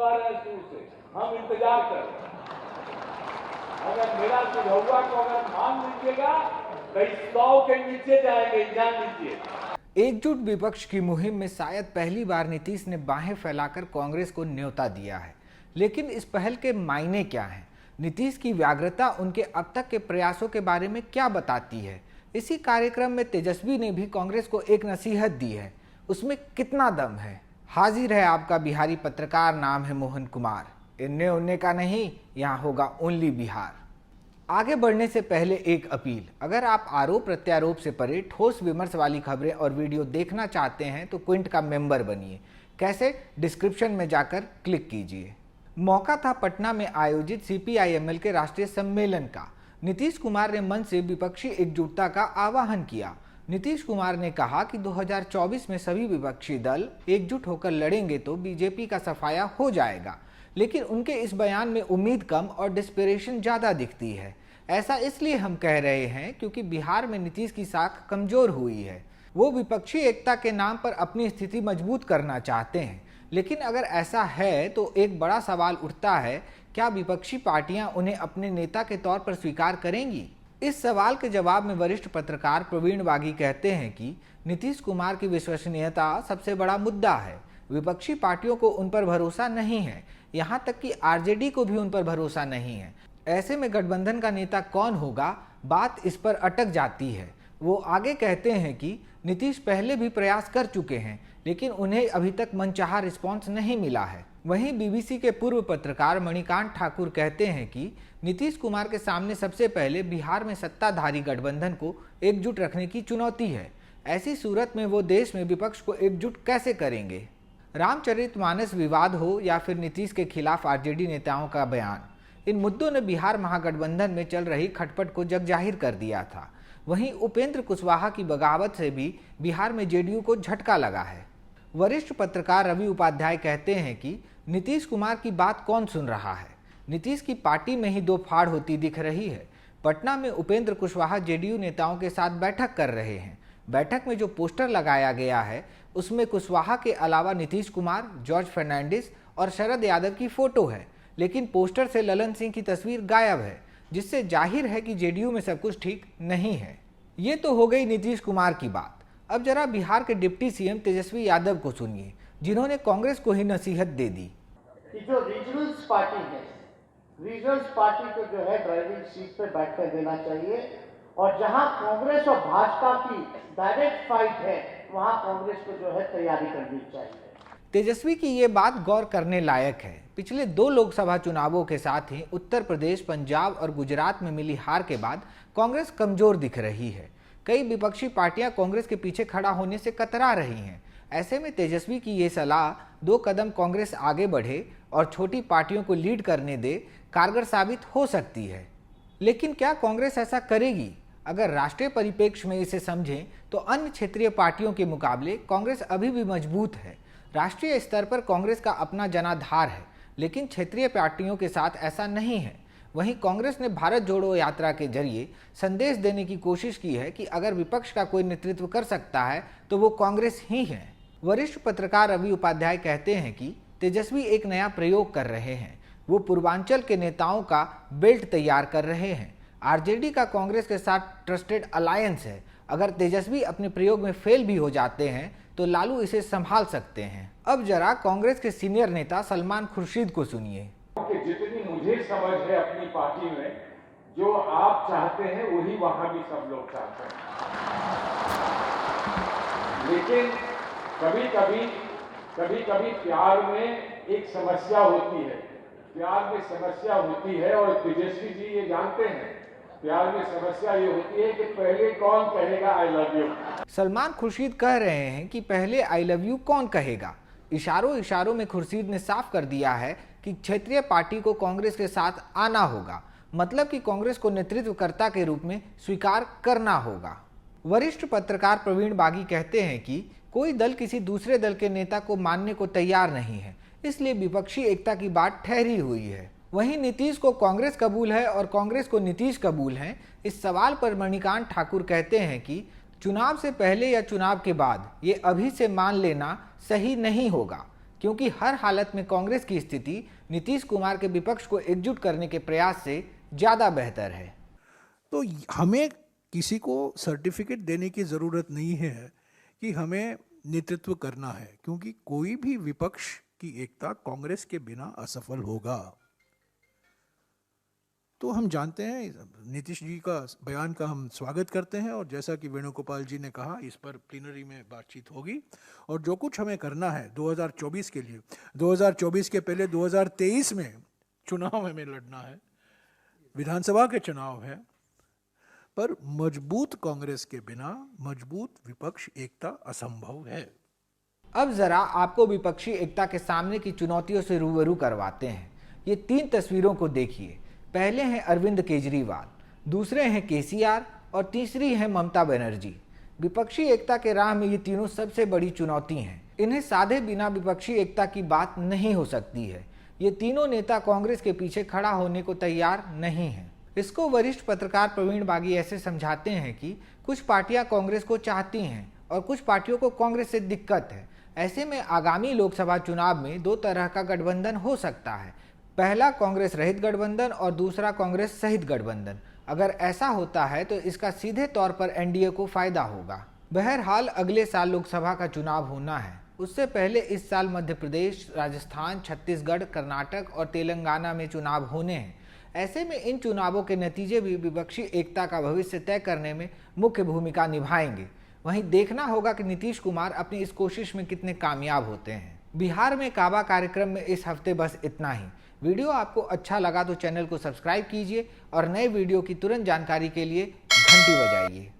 कह रहे हैं शुरू से, हम इंतजार कर रहे हैं। अगर मेरा सुझाव को अगर मान लीजिएगा तो 100 के नीचे जाएंगे, जान लीजिए। एकजुट विपक्ष की मुहिम में शायद पहली बार नीतीश ने बाहें फैलाकर कांग्रेस को न्योता दिया है, लेकिन इस पहल के मायने क्या हैं? नीतीश की व्याग्रता उनके अब तक के प्रयासों के बारे में क्या बताती है? इसी कार्यक्रम में तेजस्वी ने भी कांग्रेस को एक नसीहत दी है, उसमें कितना दम है? हाजिर है आपका बिहारी पत्रकार, नाम है मोहन कुमार। इन्ने उन्ने का नहीं, यहाँ होगा ओनली बिहार। आगे बढ़ने से पहले एक अपील, अगर आप आरोप प्रत्यारोप से परे ठोस विमर्श वाली खबरें और वीडियो देखना चाहते हैं तो क्विंट का मेंबर बनिए। कैसे? डिस्क्रिप्शन में जाकर क्लिक कीजिए। मौका था पटना में आयोजित CPI-ML के राष्ट्रीय सम्मेलन का। नीतीश कुमार ने मंच से विपक्षी एकजुटता का आह्वान किया। नीतीश कुमार ने कहा कि 2024 में सभी विपक्षी दल एकजुट होकर लड़ेंगे तो बीजेपी का सफाया हो जाएगा, लेकिन उनके इस बयान में उम्मीद कम और डिस्परेशन ज़्यादा दिखती है। ऐसा इसलिए हम कह रहे हैं क्योंकि बिहार में नीतीश की साख कमजोर हुई है। वो विपक्षी एकता के नाम पर अपनी स्थिति मजबूत करना चाहते हैं, लेकिन अगर ऐसा है तो एक बड़ा सवाल उठता है, क्या विपक्षी पार्टियां उन्हें अपने नेता के तौर पर स्वीकार करेंगी? इस सवाल के जवाब में वरिष्ठ पत्रकार प्रवीण बागी कहते हैं कि नीतीश कुमार की विश्वसनीयता सबसे बड़ा मुद्दा है। विपक्षी पार्टियों को उन पर भरोसा नहीं है, यहाँ तक कि RJD को भी उन पर भरोसा नहीं है। ऐसे में गठबंधन का नेता कौन होगा, बात इस पर अटक जाती है। वो आगे कहते हैं कि नीतीश पहले भी प्रयास कर चुके हैं, लेकिन उन्हें अभी तक मनचाहा रिस्पांस नहीं मिला है। वहीं BBC के पूर्व पत्रकार मणिकांत ठाकुर कहते हैं कि नीतीश कुमार के सामने सबसे पहले बिहार में सत्ताधारी गठबंधन को एकजुट रखने की चुनौती है। ऐसी सूरत में वो देश में विपक्ष को एकजुट कैसे करेंगे? रामचरितमानस विवाद हो या फिर नीतीश के खिलाफ RJD नेताओं का बयान, इन मुद्दों ने बिहार महागठबंधन में चल रही खटपट को जगजाहिर कर दिया था। वहीं उपेंद्र कुशवाहा की बगावत से भी बिहार में JDU को झटका लगा है। वरिष्ठ पत्रकार रवि उपाध्याय कहते हैं कि नीतीश कुमार की बात कौन सुन रहा है? नीतीश की पार्टी में ही दो फाड़ होती दिख रही है। पटना में उपेंद्र कुशवाहा JDU नेताओं के साथ बैठक कर रहे हैं। बैठक में जो पोस्टर लगाया गया है उसमें कुशवाहा के अलावा नीतीश कुमार, जॉर्ज फर्नांडिस और शरद यादव की फोटो है, लेकिन पोस्टर से ललन सिंह की तस्वीर गायब है, जिससे जाहिर है कि JDU में सब कुछ ठीक नहीं है। ये तो हो गई नीतीश कुमार की बात। अब जरा बिहार के डिप्टी CM तेजस्वी यादव को सुनिए, जिन्होंने कांग्रेस को ही नसीहत दे दी कि जो रीजनल्स पार्टी है, रीजनल्स पार्टी को जो है ड्राइविंग सीट पे बैठने देना चाहिए, और जहां कांग्रेस और भाजपा की डायरेक्ट फाइट है वहां कांग्रेस को जो है तैयारी करनी चाहिए। तेजस्वी की ये बात गौर करने लायक है। पिछले 2 लोकसभा चुनावों के साथ ही उत्तर प्रदेश, पंजाब और गुजरात में मिली हार के बाद कांग्रेस कमजोर दिख रही है। कई विपक्षी पार्टियां कांग्रेस के पीछे खड़ा होने से कतरा रही हैं। ऐसे में तेजस्वी की ये सलाह 2 कदम कांग्रेस आगे बढ़े और छोटी पार्टियों को लीड करने दे कारगर साबित हो सकती है। लेकिन क्या कांग्रेस ऐसा करेगी? अगर राष्ट्रीय परिप्रेक्ष्य में इसे समझें तो अन्य क्षेत्रीय पार्टियों के मुकाबले कांग्रेस अभी भी मजबूत है। राष्ट्रीय स्तर पर कांग्रेस का अपना जनाधार है, लेकिन क्षेत्रीय पार्टियों के साथ ऐसा नहीं है। वहीं कांग्रेस ने भारत जोड़ो यात्रा के जरिए संदेश देने की कोशिश की है कि अगर विपक्ष का कोई नेतृत्व कर सकता है तो वो कांग्रेस ही है। वरिष्ठ पत्रकार रवि उपाध्याय कहते हैं कि तेजस्वी एक नया प्रयोग कर रहे हैं। वो पूर्वांचल के नेताओं का बेल्ट तैयार कर रहे हैं। RJD का कांग्रेस के साथ ट्रस्टेड अलायंस है। अगर तेजस्वी अपने प्रयोग में फेल भी हो जाते हैं तो लालू इसे संभाल सकते हैं। अब जरा कांग्रेस के सीनियर नेता सलमान खुर्शीद को सुनिए। जितनी मुझे समझ है अपनी पार्टी में, जो आप चाहते हैं वही वहां भी सब लोग चाहते हैं, लेकिन कभी कभी प्यार में एक समस्या होती है। प्यार में समस्या होती है और तेजस्वी जी ये जानते हैं। प्यार में समस्या ये होती है कि पहले कौन कहेगा I love you. Salman Khurshid कह रहे हैं कि पहले आई लव यू कौन कहेगा। इशारों में खुर्शीद ने साफ कर दिया है कि क्षेत्रीय पार्टी को कांग्रेस के साथ आना होगा, मतलब कि कांग्रेस को नेतृत्वकर्ता के रूप में स्वीकार करना होगा। वरिष्ठ पत्रकार प्रवीण बागी कहते हैं कि कोई दल किसी दूसरे दल के नेता को मानने को तैयार नहीं है, इसलिए विपक्षी एकता की बात ठहरी हुई है। वहीं नीतीश को कांग्रेस कबूल है और कांग्रेस को नीतीश कबूल है, इस सवाल पर मणिकांत ठाकुर कहते हैं कि चुनाव से पहले या चुनाव के बाद ये अभी से मान लेना सही नहीं होगा। क्योंकि हर हालत में कांग्रेस की स्थिति नीतीश कुमार के विपक्ष को एकजुट करने के प्रयास से ज़्यादा बेहतर है। तो हमें किसी को सर्टिफिकेट देने की ज़रूरत नहीं है कि हमें नेतृत्व करना है, क्योंकि कोई भी विपक्ष की एकता कांग्रेस के बिना असफल होगा। तो हम जानते हैं, नीतीश जी का बयान का हम स्वागत करते हैं, और जैसा कि वेणुगोपाल जी ने कहा, इस पर प्लीनरी में बातचीत होगी। और जो कुछ हमें करना है 2024 के लिए, 2024 के पहले 2023 में चुनाव हमें लड़ना है, विधानसभा के चुनाव है, पर मजबूत कांग्रेस के बिना मजबूत विपक्ष एकता असंभव है। अब जरा आपको विपक्षी एकता के सामने की चुनौतियों से रूबरू करवाते हैं। ये 3 तस्वीरों को देखिए। पहले हैं अरविंद केजरीवाल, दूसरे हैं केसीआर और तीसरी है ममता बनर्जी। विपक्षी एकता के राह में ये तीनों सबसे बड़ी चुनौती हैं। इन्हें साधे बिना विपक्षी एकता की बात नहीं हो सकती है। ये तीनों नेता कांग्रेस के पीछे खड़ा होने को तैयार नहीं हैं। इसको वरिष्ठ पत्रकार प्रवीण बागी ऐसे समझाते हैं कि कुछ पार्टियां कांग्रेस को चाहती हैं और कुछ पार्टियों को कांग्रेस से दिक्कत है। ऐसे में आगामी लोकसभा चुनाव में 2 तरह का गठबंधन हो सकता है। पहला कांग्रेस रहित गठबंधन और दूसरा कांग्रेस सहित गठबंधन। अगर ऐसा होता है तो इसका सीधे तौर पर एनडीए को फायदा होगा। बहरहाल अगले साल लोकसभा का चुनाव होना है। उससे पहले इस साल मध्य प्रदेश, राजस्थान, छत्तीसगढ़, कर्नाटक और तेलंगाना में चुनाव होने हैं। ऐसे में इन चुनावों के नतीजे भी विपक्षी एकता का भविष्य तय करने में मुख्य भूमिका निभाएंगे। वहीं देखना होगा कि नीतीश कुमार अपनी इस कोशिश में कितने कामयाब होते हैं। बिहार में काबा कार्यक्रम में इस हफ्ते बस इतना ही। वीडियो आपको अच्छा लगा तो चैनल को सब्सक्राइब कीजिए और नए वीडियो की तुरंत जानकारी के लिए घंटी बजाइए।